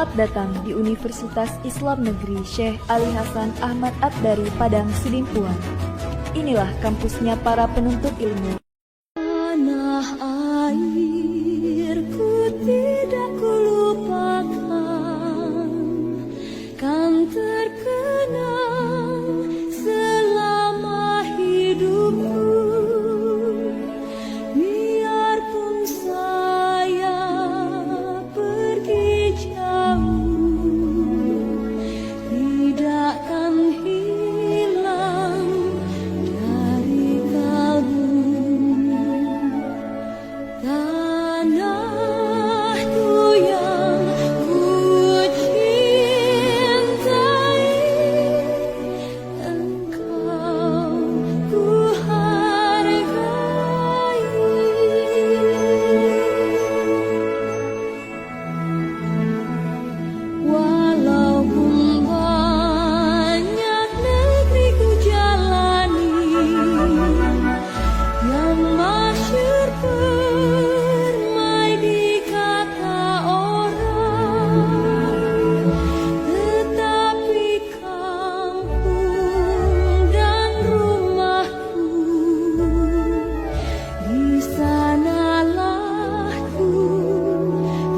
Selamat datang di Universitas Islam Negeri Syekh Ali Hasan Ahmad At-Dari Padang Sidimpuan. Inilah kampusnya para penuntut ilmu. Tanah airku tidak kulupakan, kan terkenang selama hidupku. Biarpun saya pergi jauh, tidak akan hilang dari kalbu. Tanahku yang ku cintai, engkau ku hargai. Walaupun banyak negeri ku jalani, yang masyhur permai di kata orang, tetapi kampung dan rumahku, di sanalah ku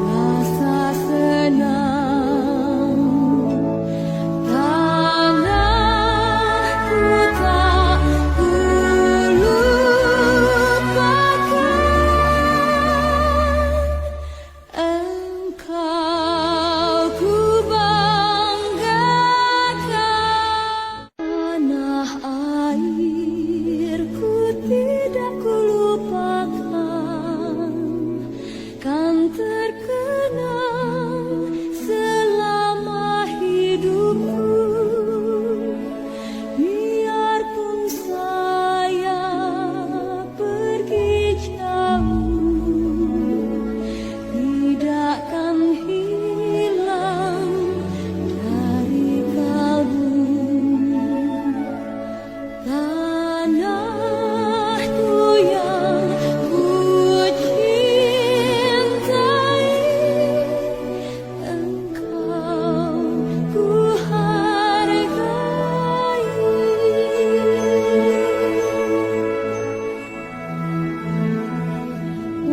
rasa senang. Tanahku tak kulupakan, engkau ku banggakan. Tanah airku tidak kulupakan, kan terkenang selama hidupku. Biarpun saya pergi jauh, tidak akan hilang dari kalbu. Tanahku yang ku cintai, engkau ku hargai.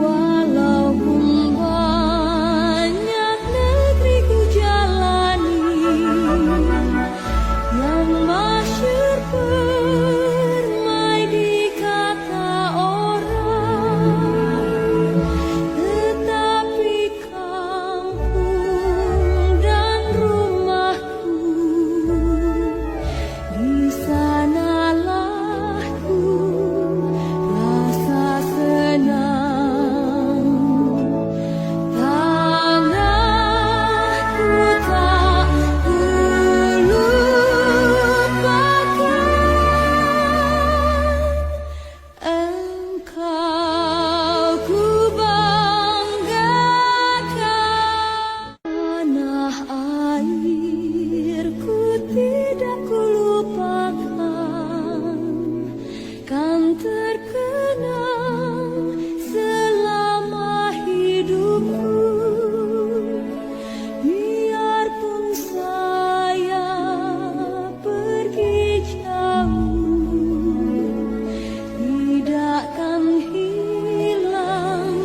Walaupun banyak negeri ku jalani, yang masyhur permai di kata orang, tetapi kampung dan rumahku, di sanalah ku rasa senang. Tanahku tak kulupakan, engkau ku banggakan. Tanah airku tidak kulupakan, kan terkenang selama hidupku. Biarpun saya pergi jauh, tidak akan hilang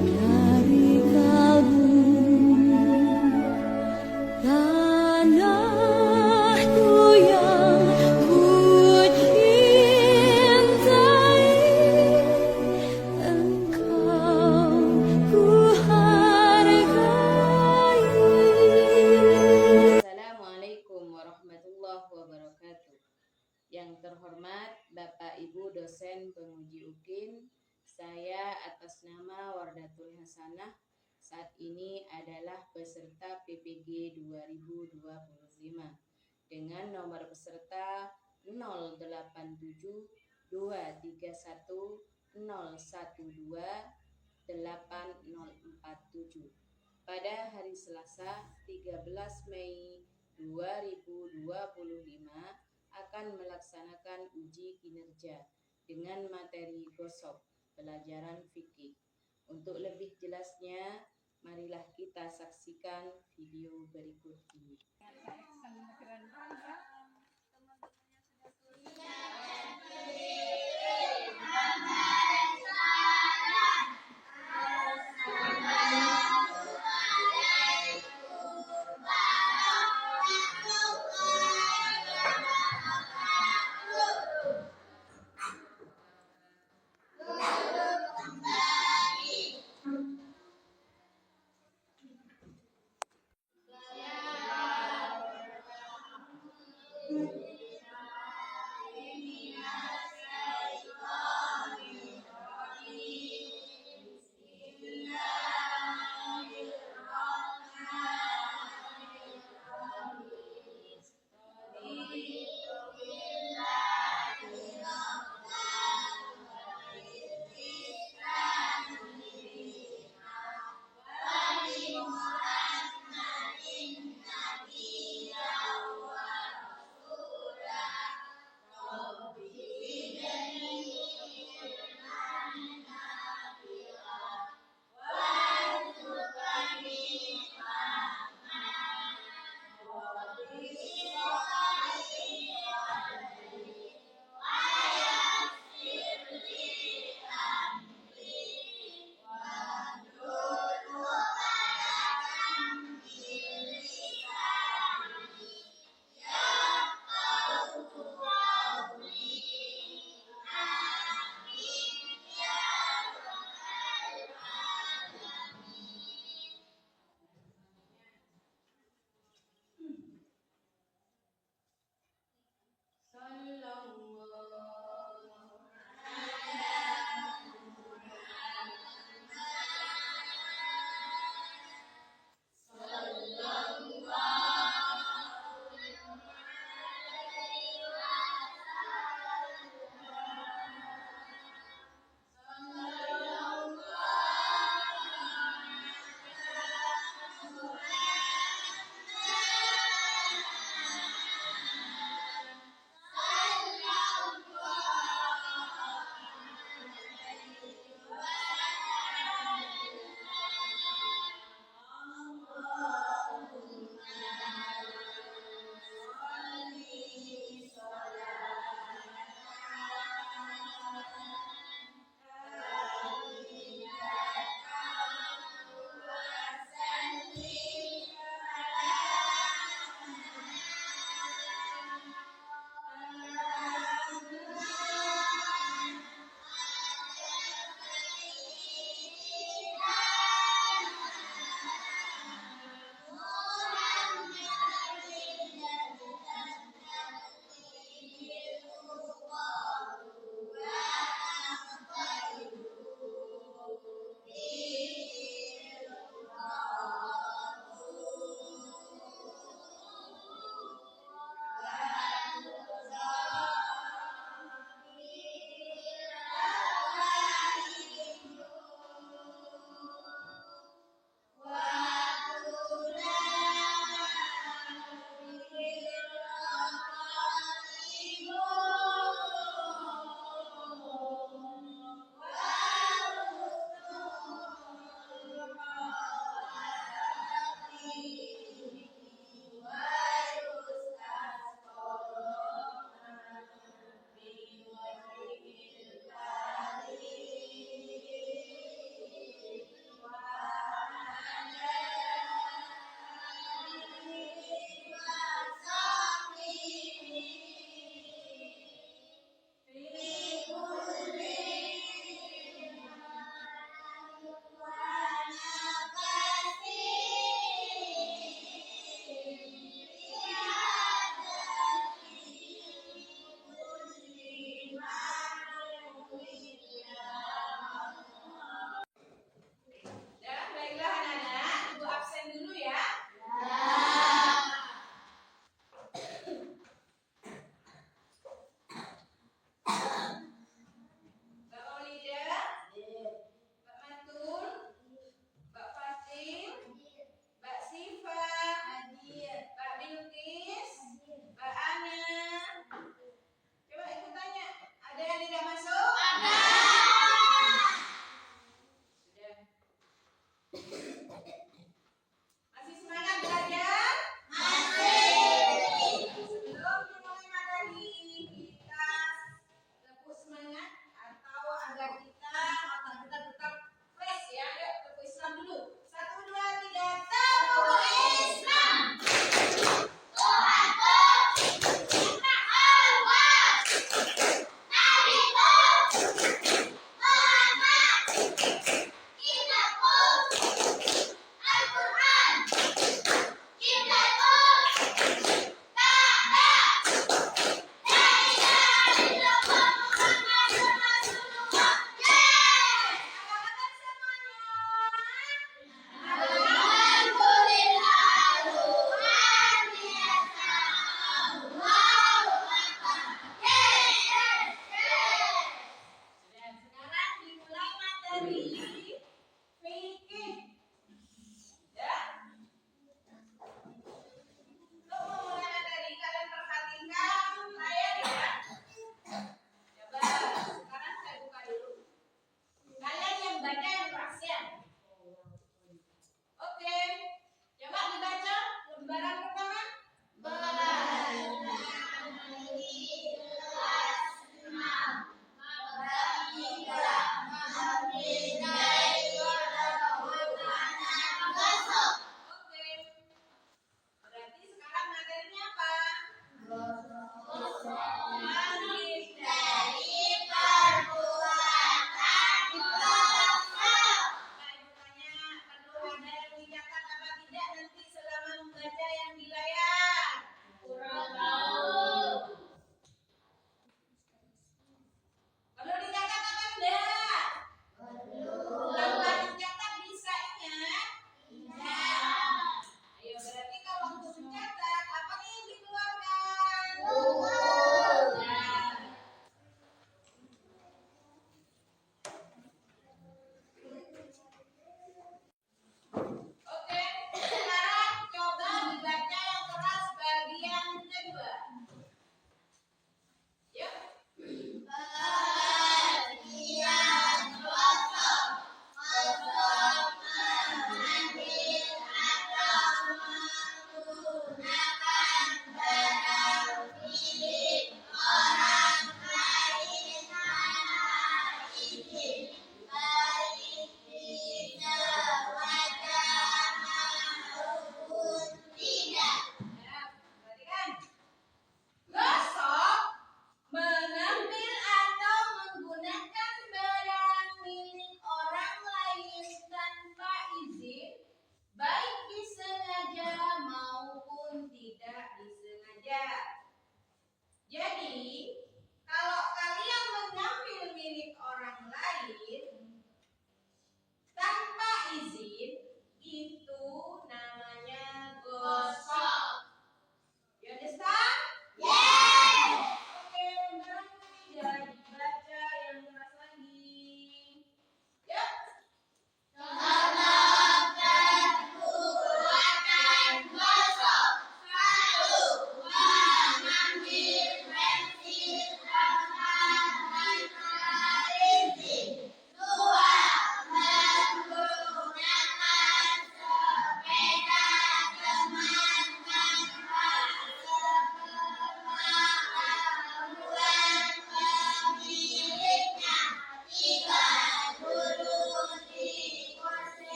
dari kalbu. Tanahku yang ku cintai, engkau ku hargai. Assalamualaikum warahmatullahi wabarakatuh. Yang terhormat Bapak Ibu dosen penguji UKIN, saya atas nama Wardatul Hasanah saat ini adalah peserta PPG 2025 dengan nomor peserta 08712310128047 pada hari Selasa 13 Mei 2025 akan melaksanakan uji kinerja dengan materi gosok pelajaran fikih. Untuk lebih jelasnya, Marilah kita saksikan video berikut ini.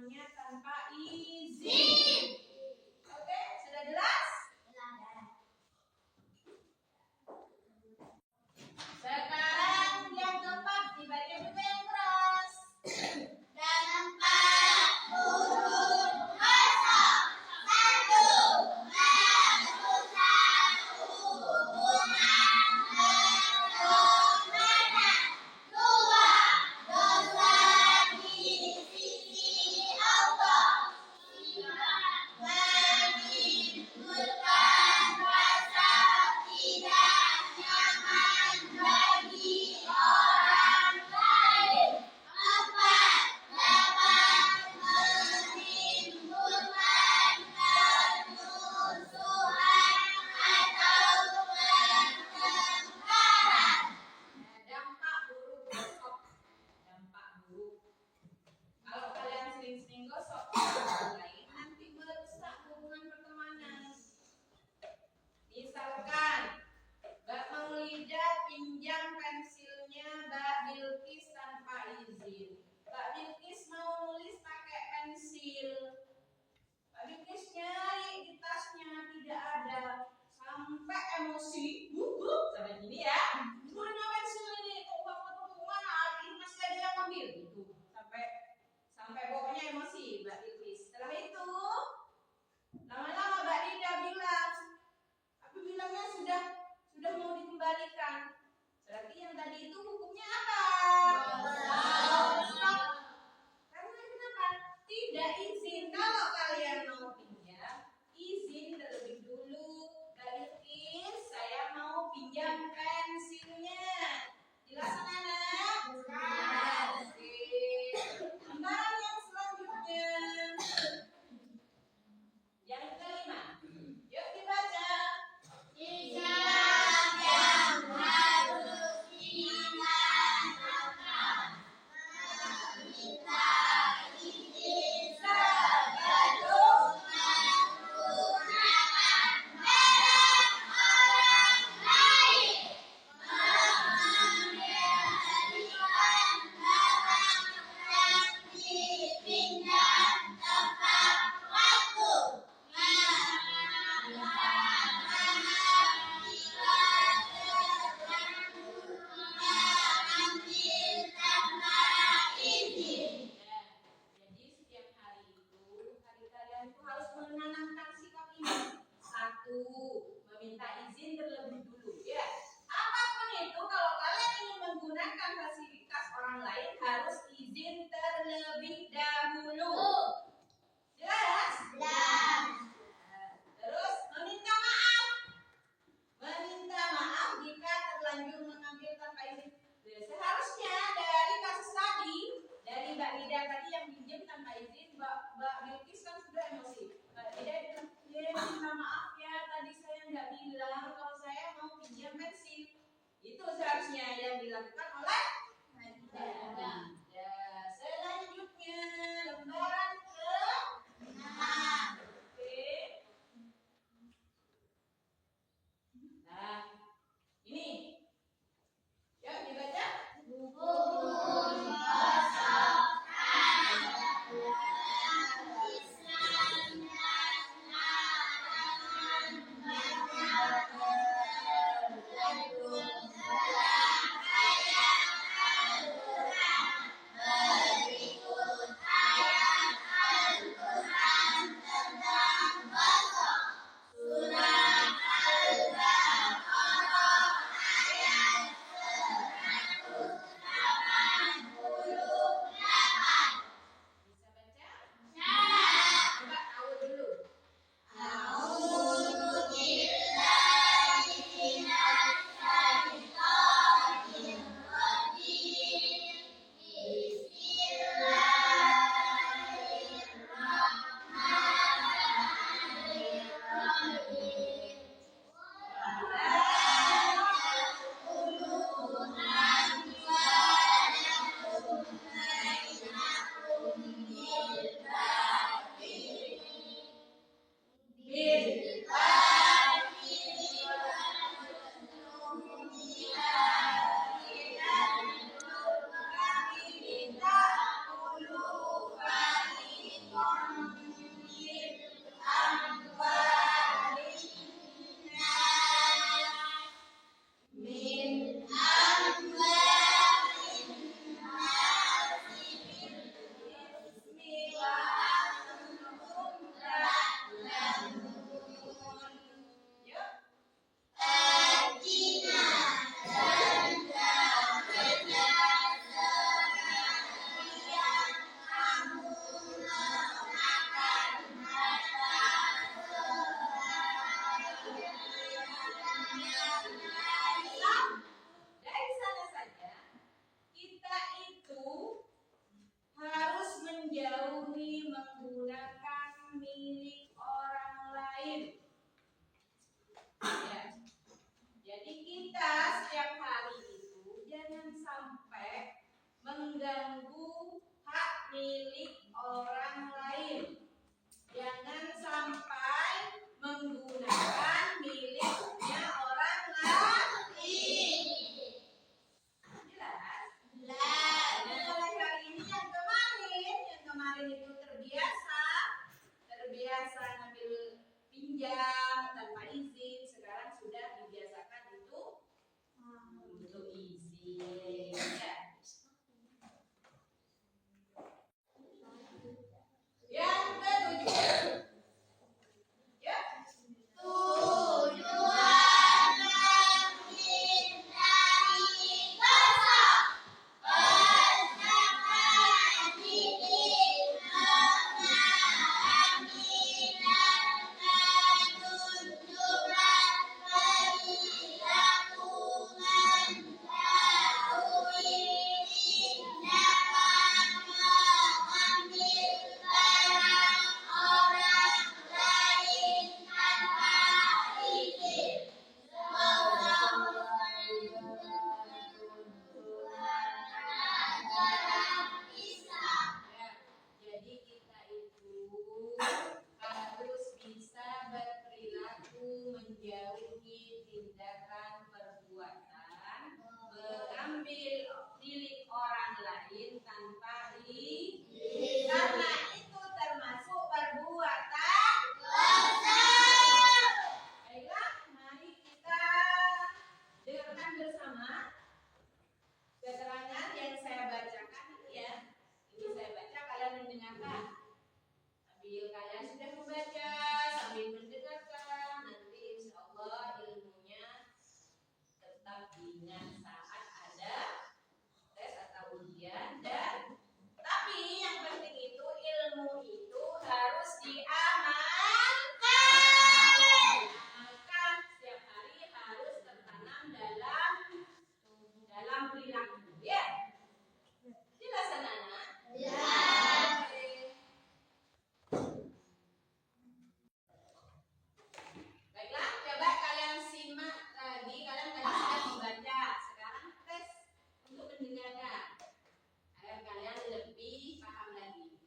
pinjamnya tanpa izin. Oke, sudah jelas? Sekarang yang keempat dibaca juga yang keras. Dan empat huruf kosong. Satu, merusak hubungan pertemanan. Dua, dosa di sisi Allah. Tiga, menimbulkan rasa tidak nyaman bagi orang lain. Empat, dapat menimbulkan permusuhan atau pertengkaran. Dampak buruk gosok. Dampak buruk. Kalau kalian sering-sering gosok orang lain, nanti merusak hubungan pertemanan. Misalkan Mbak Maulida pinjam pensilnya Mbak Bilkis tanpa izin. Mbak Bilkis mau nulis pakai pensil. Mbak Bilkis nyari di tasnya tidak ada. Sampai emosi. Sampai gini ya. Mana pensil ini? Kok bapak tuh mana? Ini masih ada yang ambil gitu. Sampai pokoknya emosi Mbak Bilkis. Setelah itu lama-lama Mbak Dinda bilang, tapi bilangnya sudah mau dikembalikan. Berarti yang tadi itu hukumnya apa? Dosa. Karena kenapa? Tidak izin. Kalau kalian mau pinjam, izin terlebih dulu. Mbak Bilkis, saya mau pinjam pensilnya. Jelas anak? Jelas. Oke. Lembaran yang selanjutnya. Yang kelima. Yuk dibaca. Sikap yang harus ditanamkan. Meminta izin sebelum menggunakan barang orang lain. Mengendalikan barang yang dipinjam tepat waktu. Mengambil tanpa izin. Jadi setiap hari itu, hari kalian itu harus menanamkan sikap ini. Satu, meminta izin terlebih dulu. Ya, apapun itu kalau kalian ingin menggunakan fasilitas orang lain harus izin terlebih dahulu. Jelas? Jelas. Terus meminta maaf. Meminta maaf jika terlanjur mengambil tanpa izin. Seharusnya dari kasus tadi, dari Mbak Lida tadi yang pinjam tanpa izin, Mbak Bilkis kan sudah emosi. Mbak Lida bilang, minta maaf ya, tadi saya nggak bilang kalau saya mau pinjam pensil. Itu seharusnya yang dilakukan oleh Mbak Lida. Ya, selanjutnya lembaran ke-6. Oke. Nah, ini. Yuk dibaca. Hukum kosong. milik orang lain. Jangan sampai menggunakan miliknya orang lain. Jelas? Jelas. Nah, mulai hari ini yang kemarin itu terbiasa ngambil pinjam tanpa izin, sekarang sudah dibiasakan untuk izin. Ya. Yang ketujuh. Ya. Tujuan menghindari dosa. Bersama diri memahami dan menunjukkan perilakuan jauhi tindakan mengambil barang orang lain tanpa izin. Jadi kita itu harus bisa berperilaku menjauhi tindakan perbuatan mengambil milik orang lain tanpa izin, karena itu termasuk perbuatan dosa. Baiklah, mari kita dengarkan bersama keterangan yang saya bacakan ini ya. Ini saya baca, kalian mendengarkan. Sambil kalian sudah membaca, sambil mendengarkan, nanti insya Allah ilmunya tetap diingat saat ada tes atau ujian. Dan tapi yang penting itu ilmu itu harus diamalkan. Setiap hari harus tertanam dalam perilaku. Ya. Jelas anak-anak? Jelas. Baiklah, coba kalian simak lagi. Kalian tadi sudah membaca. Sekarang tes untuk mendengarkan agar kalian lebih paham lagi.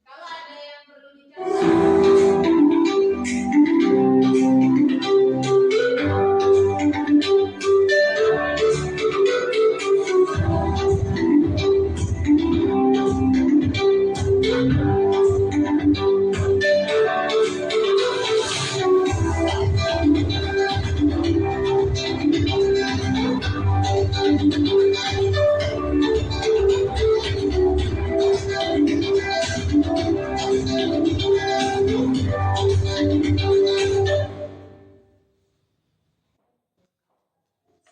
Kalau ada yang perlu dicatat.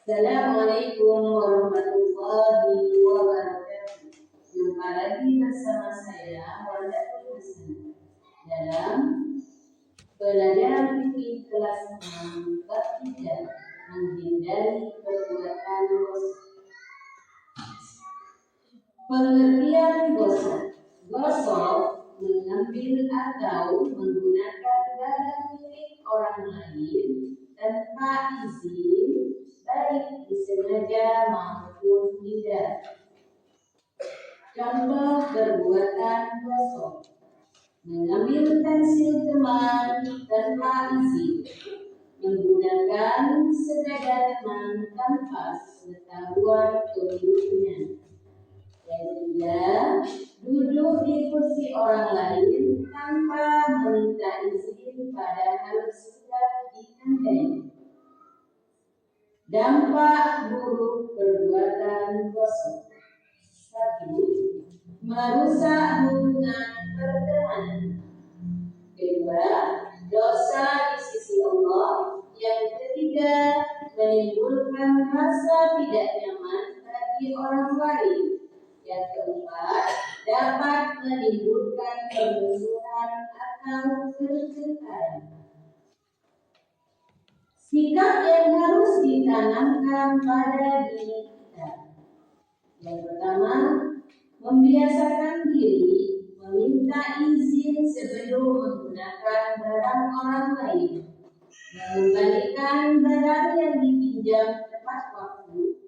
Assalamualaikum warahmatullahi wabarakatuh. Jumpa lagi bersama saya Wardatul Hasanah dalam pelajaran fikih kelas 6 bab 3, menghindari perbuatan dosa. Pengertian dosa. Gosok, mengambil atau menggunakan barang milik orang lain tanpa izin, baik disengaja maupun tidak. Contoh perbuatan gosok: mengambil pensil teman tanpa izin, menggunakan sepeda teman tanpa sepengetahuan pemiliknya. Yang ketiga, duduk di kursi orang lain tanpa meminta izin padahal sudah ditandai. Dampak buruk perbuatan gosok: 1. Merusak hubungan pertemanan. 2. Dosa di sisi Allah. Yang ketiga, menimbulkan rasa tidak nyaman bagi orang lain. Yang keempat, dapat menimbulkan permusuhan atau pertengkaran. Sikap yang harus ditanamkan pada diri kita. Yang pertama, membiasakan diri meminta izin sebelum menggunakan barang orang lain, mengembalikan barang yang dipinjam tepat waktu,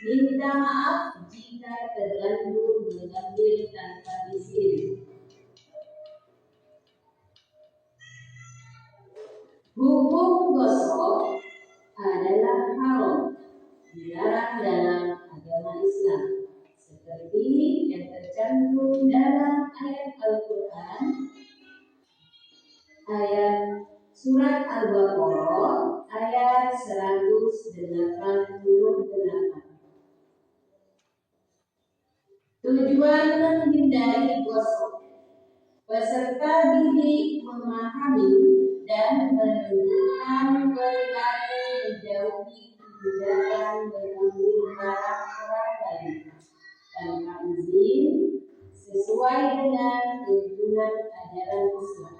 Minta maaf jika terlanjur mengambil tanpa izin. Hukum gosok adalah haram, dilarang dalam agama Islam, seperti yang tercantum dalam ayat Al-Quran, ayat surat Al-Baqarah ayat 188. Tujuan menghindari gosok, peserta didik memahami dan menunjukkan perilaku menjauhi tindakan mengambil barang orang lain tanpa izin sesuai dengan tuntunan ajaran Islam.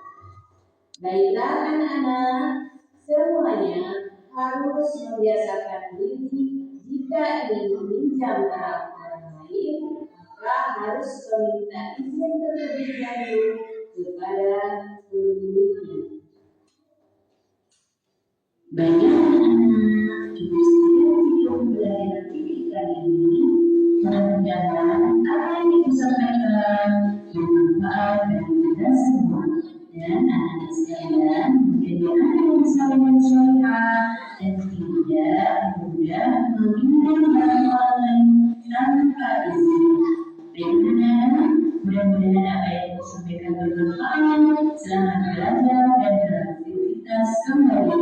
Baiklah anak-anak, semuanya harus membiasakan diri jika ingin meminjam barang orang lain, maka harus meminta izin terlebih dahulu kepada pemiliknya. Banyak anak-anak juga sudah video pembelajaran TV kali ini. Mudah-mudahan apa yang disampaikan bermanfaat bagi kita semua dan anak-anak sekalian menjadi anak yang saleh salehah dan tidak mudah meminjam barang orang lain tanpa izin. Baiklah, mudah-mudahan apa yang disampaikan bermanfaat. Selamat belajar dan beraktivitas kembali.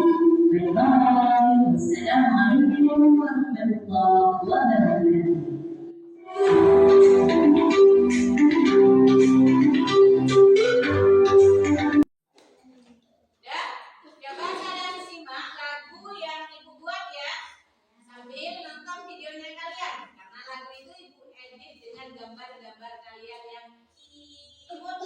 Bye-bye. Wassalamualaikum warahmatullahi wabarakatuh. Coba kalian simak lagu yang ibu buat ya, sambil nonton videonya kalian, karena lagu itu ibu edit dengan gambar-gambar kalian yang imut.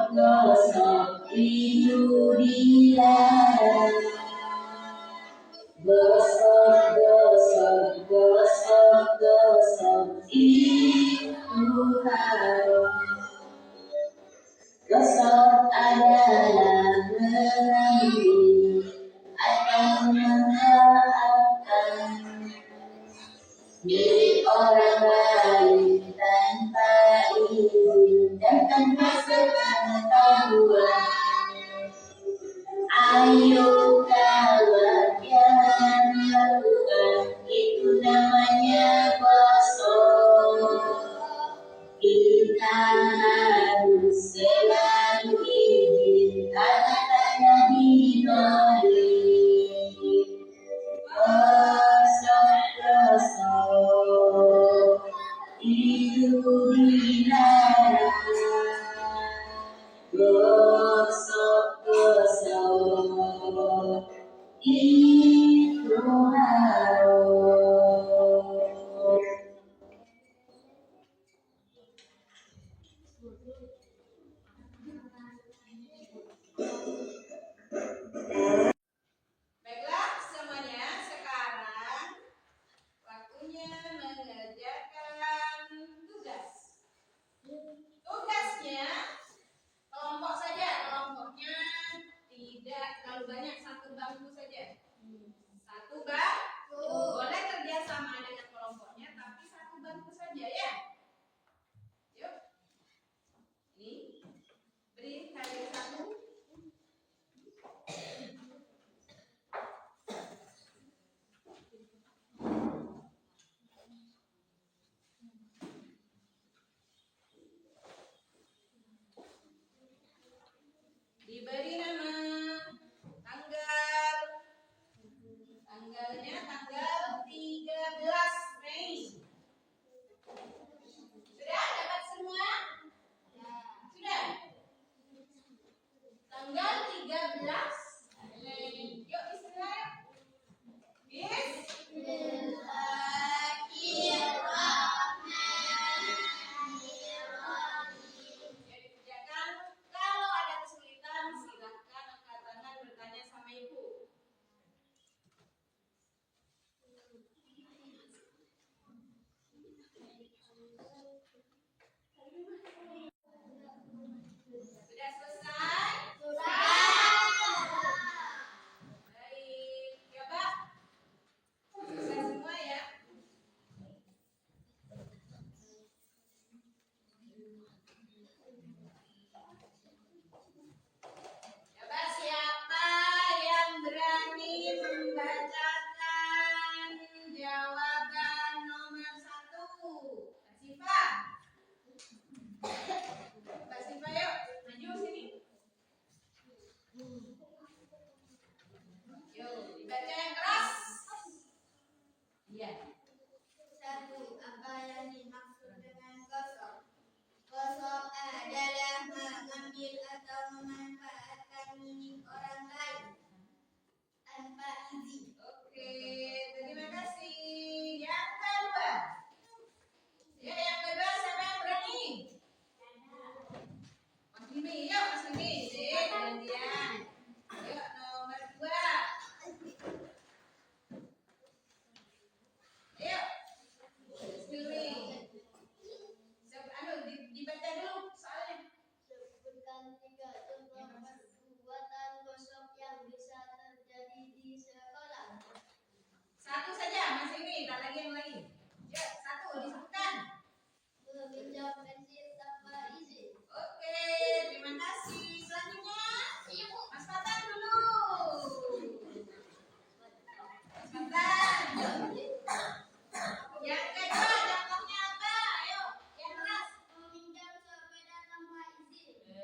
Gosok itu dilarang. Gosok itu haram. Gosok adalah mengambil atau memaafkan milik orang lain tanpa izin dan tanpa sepengetahuan. Ayo kawan, jangan lakukan, itu namanya gosok. Kita harus selalu izin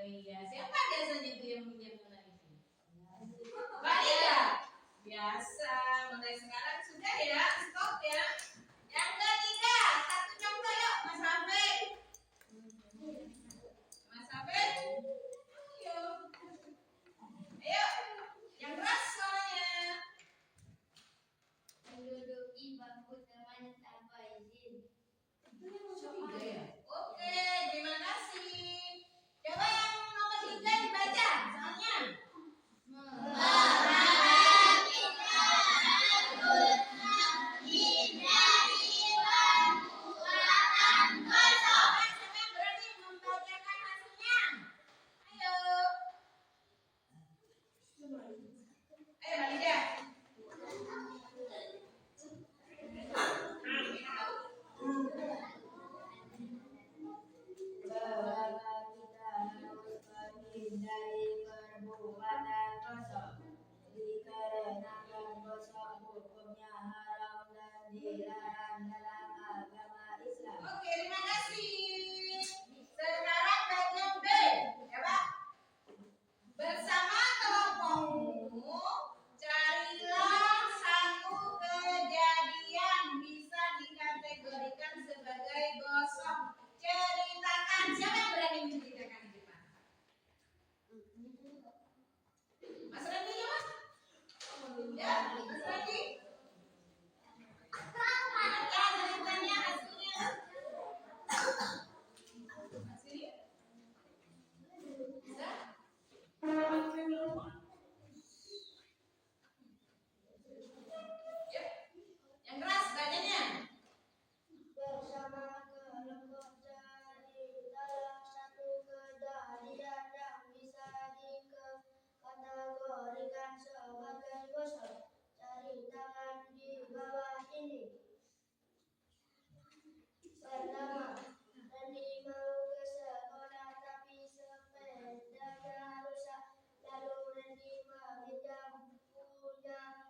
iya, siapa biasanya itu yang meminjamkan itu? Mbak Ida. Biasa, mulai sekarang sudah ya, stop ya. Yang ketiga, satu contoh yuk, Mas Hafid. Mas Hafid, ayo. Ayo, yang keras suaranya. Menduduki bangku teman tanpa izin. Oke, terima kasih. Coba yang nomor 3 dibaca, soalnya. Siapa yang berani membacakan hasilnya? Ayo. Ayo, Mbak Lydia. Bahwa kita harus menghindari perbuatan kosong dikarenakan kosong hukumnya haram dan dilarang dalam agama Islam. Oke, terima kasih. Sekarang bagian B. Ya, Pak. Bersama kelompokmu, carilah satu kejadian bisa dikategorikan sebagai gosok. Ceritakan. Siapa yang berani menceritakan di depan? Mas Randy ya, Mas? Ya, Mas Randy. Ya, ceritanya hasilnya. Hasilnya? Bisa? Yuk, yang keras bacanya. Bersama kelompok cari dalam satu kejadian yang bisa dikategorikan sebagai gosok. Ceritakan di bawah ini. Pertama, Randy mau ke sekolah tapi sepedanya rusak. Lalu Randy meminjam punya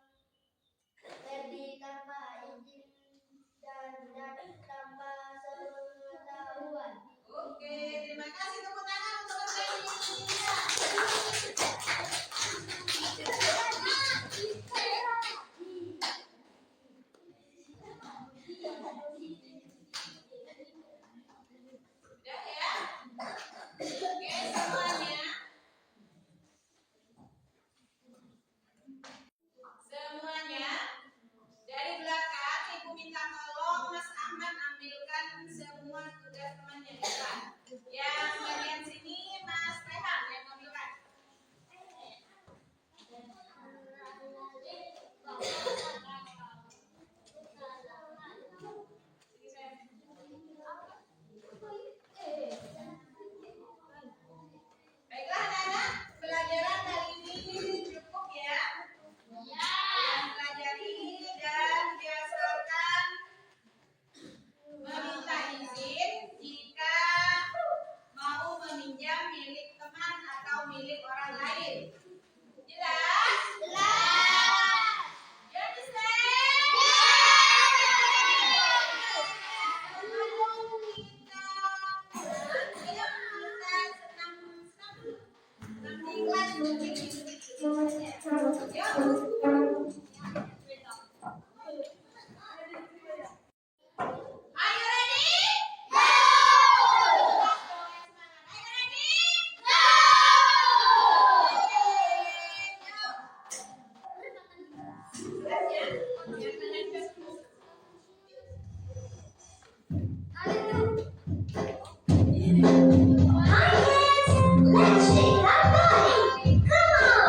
Randy tanpa izin dan tanpa sepengetahuan. Oke, terima kasih, tepuk tangan untuk Randy. Sudah ya? Oke, semuanya. Semuanya. Dari belakang, Ibu minta tolong Mas Ahmad ambilkan semua tugas temannya di depan. Yang bagian sini Mas Rehan yang ambilkan. Sini saya. Baiklah anak-anak, pelajaran hari ini cukup ya. Kalian pelajari dan biasakan meminta izin jika mau meminjam milik teman atau milik orang lain. Jelas? Jelas. You understand? Are you ready? Go! Are you ready? Go! Let's shake our body. Come on.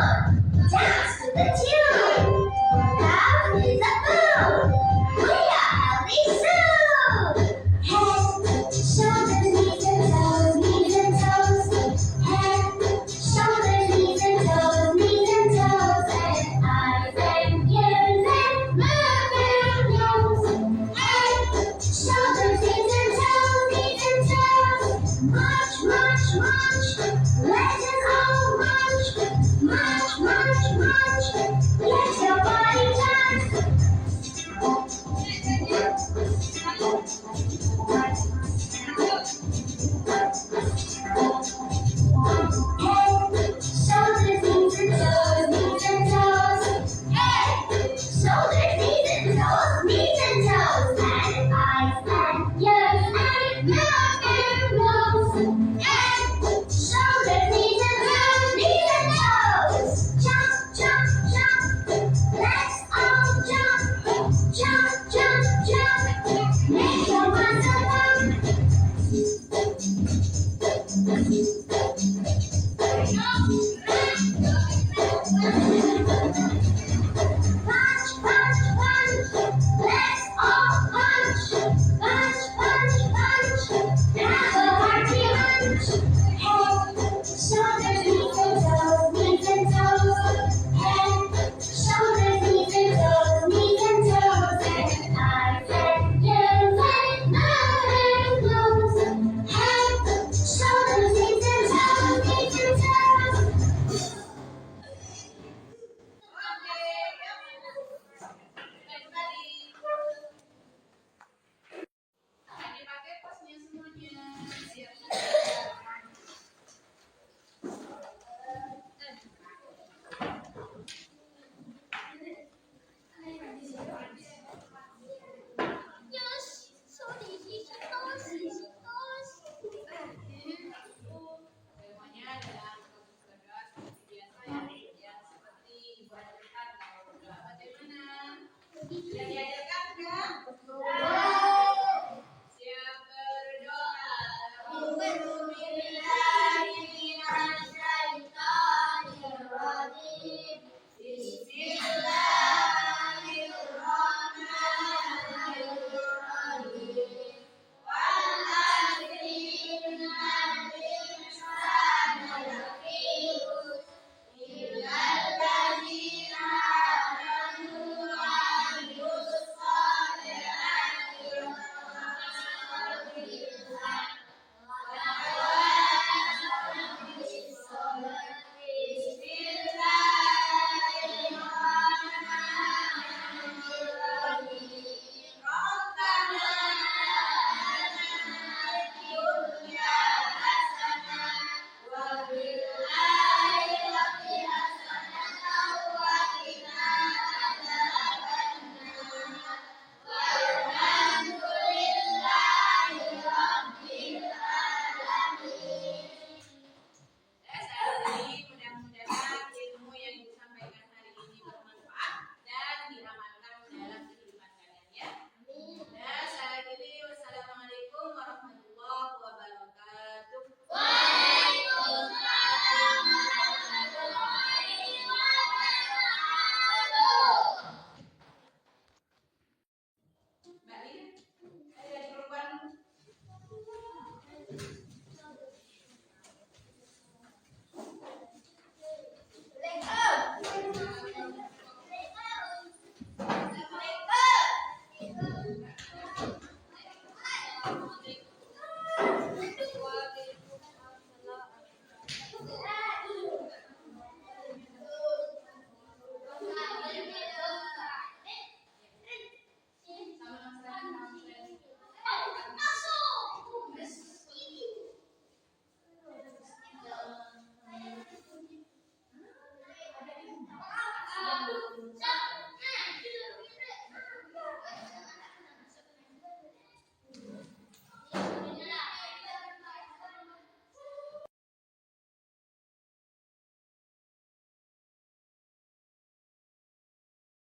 Dipakai posnya semuanya. Siap. Temanya adalah tugas seperti biasa ya, yang seperti diajarkan kalau udah bagaimana? Sudah diajarkan enggak? Siap berdoa. Mudah-mudahan ilmu yang disampaikan hari ini bermanfaat dan diamalkan dalam kehidupan kalian ya. Dan saya akhiri, wassalamualaikum warahmatullahi wabarakatuh. Mbak Lina, ada perubahan?